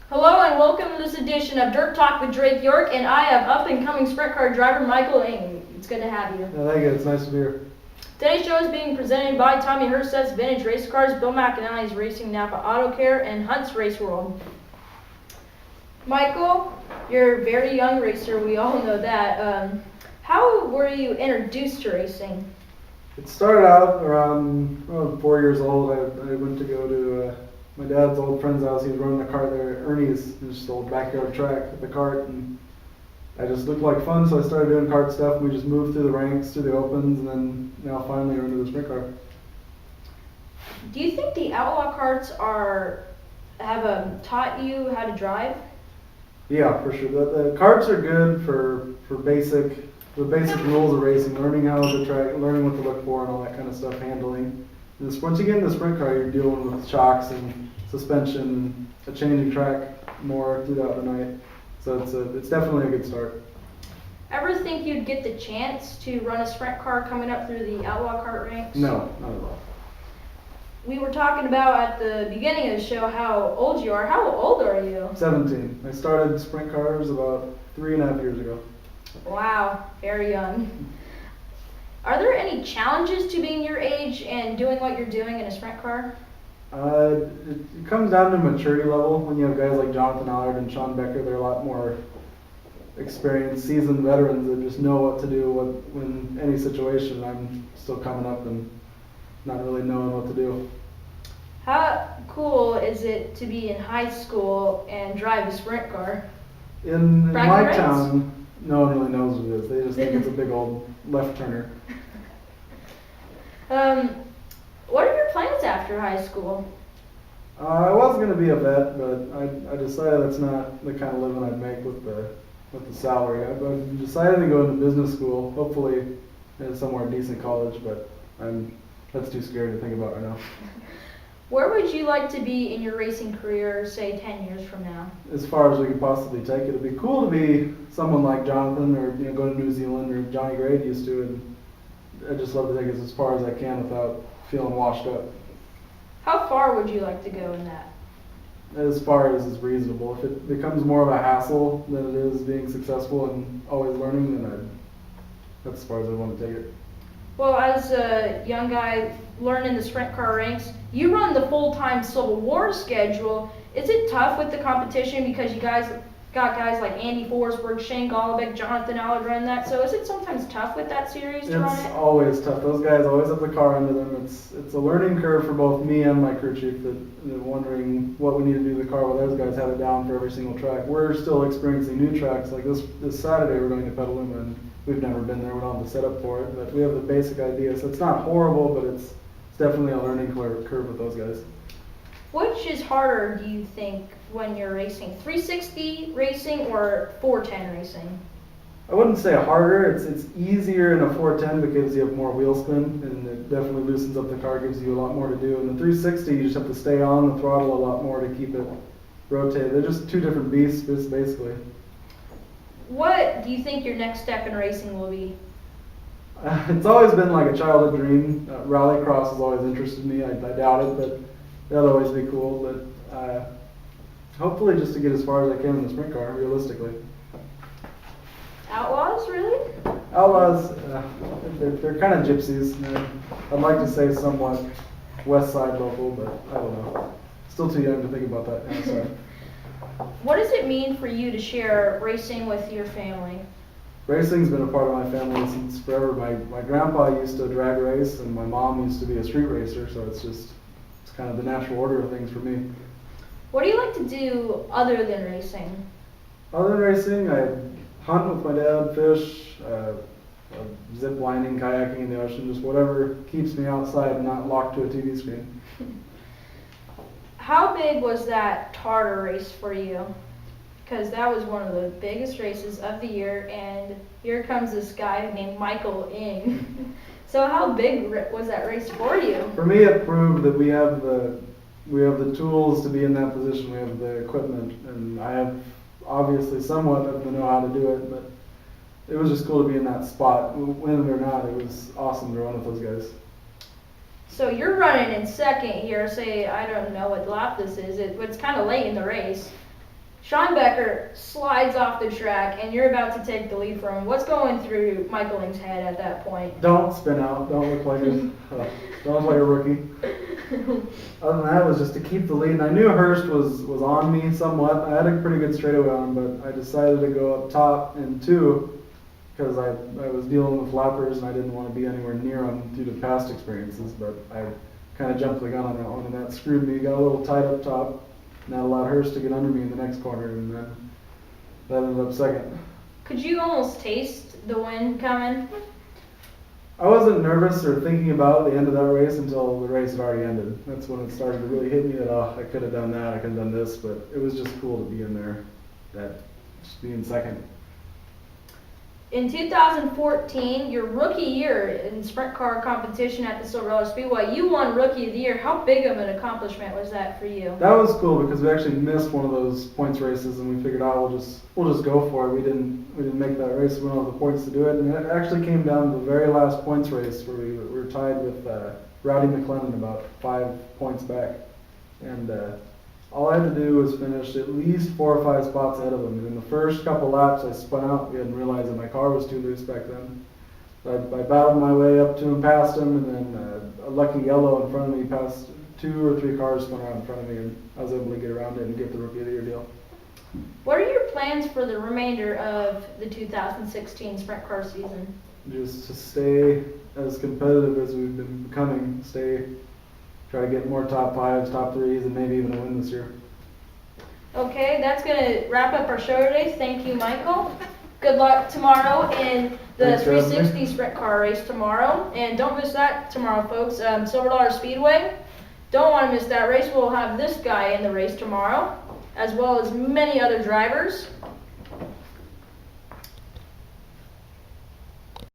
Hello and welcome to this edition of Dirt Talk with Drake York, and I have up-and-coming sprint car driver Michael Ing. It's good to have you. Yeah, thank you. It's nice to be here. Today's show is being presented by Tommy Herset's Vintage Race Cars, Bill McAnally's Racing Napa Auto Care, and Hunt's Race World. Michael, you're a very young racer, we all know that. How were you introduced to racing? It started out around 4 years old. I went to go to my dad's old friend's house. He was running a cart there at Ernie's, just old backyard track with the cart, and I just looked like fun, so I started doing kart stuff. We just moved through the ranks, through the opens, and then now finally we're into the sprint car. Do you think the outlaw carts have taught you how to drive? Yeah, for sure. The karts are good for the basic rules of racing, learning how to track, learning what to look for, and all that kind of stuff, handling. And once you get in the sprint car, you're dealing with shocks and suspension, a changing track more throughout the night. So it's definitely a good start. Ever think you'd get the chance to run a sprint car coming up through the outlaw kart ranks? No, not at all. We were talking about at the beginning of the show how old you are. How old are you? 17. I started sprint cars about 3.5 years ago. Wow, very young. Are there any challenges to being your age and doing what you're doing in a sprint car? It comes down to maturity level. When you have guys like Jonathan Allard and Sean Becker, they're a lot more experienced, seasoned veterans that just know what to do when any situation. I'm still coming up and not really knowing what to do. How cool is it to be in high school and drive a sprint car? In Bragging my rights? town, no one really knows what it is. They just think it's a big old left turner. What are your plans after high school? I was going to be a vet, but I decided that's not the kind of living I'd make with the salary. I decided to go into business school, hopefully in somewhere decent college, but that's too scary to think about right now. Where would you like to be in your racing career, say 10 years from now? As far as we could possibly take it, it'd be cool to be someone like Jonathan, or go to New Zealand, or Johnny Grade used to, and I'd just love to take it as far as I can without feeling washed up. How far would you like to go in that? As far as is reasonable. If it becomes more of a hassle than it is being successful and always learning, then that's as far as I want to take it. Well, as a young guy learning the sprint car ranks, you run the full-time Civil War schedule. Is it tough with the competition because you guys got guys like Andy Forsberg, Shane Golobic, Jonathan Allard running that? So is it sometimes tough with that series to run It's it? always tough. Those guys always have the car under them. It's a learning curve for both me and my crew chief that wondering what we need to do to the car, while those guys have it down for every single track. We're still experiencing new tracks. Like this Saturday we're going to Petaluma, and we've never been there. We don't have the setup for it, but we have the basic idea. So it's not horrible, but it's definitely a learning curve with those guys. Which is harder, do you think, when you're racing 360 racing or 410 racing? I wouldn't say harder. It's easier in a 410 because you have more wheel spin, and it definitely loosens up the car, gives you a lot more to do. In the 360, you just have to stay on the throttle a lot more to keep it rotated. They're just two different beasts, basically. What do you think your next step in racing will be? It's always been like a childhood dream. Rallycross has always interested me. I doubt it, but that'll always be cool. But hopefully just to get as far as I can in the sprint car, realistically. Outlaws, really? Outlaws, they're kind of gypsies. I'd like to say somewhat west side local, but I don't know. Still too young to think about that now, sorry. What does it mean for you to share racing with your family? Racing's been a part of my family since forever. My grandpa used to drag race, and my mom used to be a street racer, so it's kind of the natural order of things for me. What do you like to do other than racing? Other than racing, I hunt with my dad, fish, zip lining, kayaking in the ocean, just whatever keeps me outside and not locked to a TV screen. How big was that Tartar race for you? Because that was one of the biggest races of the year, and here comes this guy named Michael Ing. So how big was that race for you? For me, it proved that we have the tools to be in that position. We have the equipment, and I have obviously somewhat of the know-how to do it, but it was just cool to be in that spot. Win it or not, it was awesome to run with those guys. So you're running in second here, say, I don't know what lap this is, it's kind of late in the race. Sean Becker slides off the track, and you're about to take the lead from him. What's going through Michaeling's head at that point? Don't spin out. Don't look like a rookie. Other than that, it was just to keep the lead. And I knew Hurst was on me somewhat. I had a pretty good straightaway on, but I decided to go up top in 2 because I was dealing with flappers and I didn't want to be anywhere near them due to past experiences. But I kind of jumped the gun on that one, and that screwed me. Got a little tight up top. And that allowed Hurst to get under me in the next corner, and then that ended up second. Could you almost taste the wind coming? I wasn't nervous or thinking about the end of that race until the race had already ended. That's when it started to really hit me that, I could have done that, I could have done this, but it was just cool to be in there, just being second. In 2014, your rookie year in sprint car competition at the Silverado Speedway, you won Rookie of the Year. How big of an accomplishment was that for you? That was cool because we actually missed one of those points races, and we figured out we'll just go for it. We didn't make that race. We don't have the points to do it, and it actually came down to the very last points race where we were tied with Rowdy McLennan about 5 points back, and all I had to do was finish at least 4 or 5 spots ahead of him. And in the first couple laps, I spun out. We hadn't realized that my car was too loose back then. So I battled my way up to him, past him, and then a lucky yellow in front of me passed 2 or 3 cars spun out in front of me, and I was able to get around it and get the Rookie of the Year deal. What are your plans for the remainder of the 2016 sprint car season? Just to stay as competitive as we've been becoming, try to get more top 5s, top 3s, and maybe even a win this year. Okay, that's going to wrap up our show today. Thank you, Michael. Good luck tomorrow in the Thanks, 360 sprint car race tomorrow. And don't miss that tomorrow, folks. Silver Speedway. Don't want to miss that race. We'll have this guy in the race tomorrow, as well as many other drivers.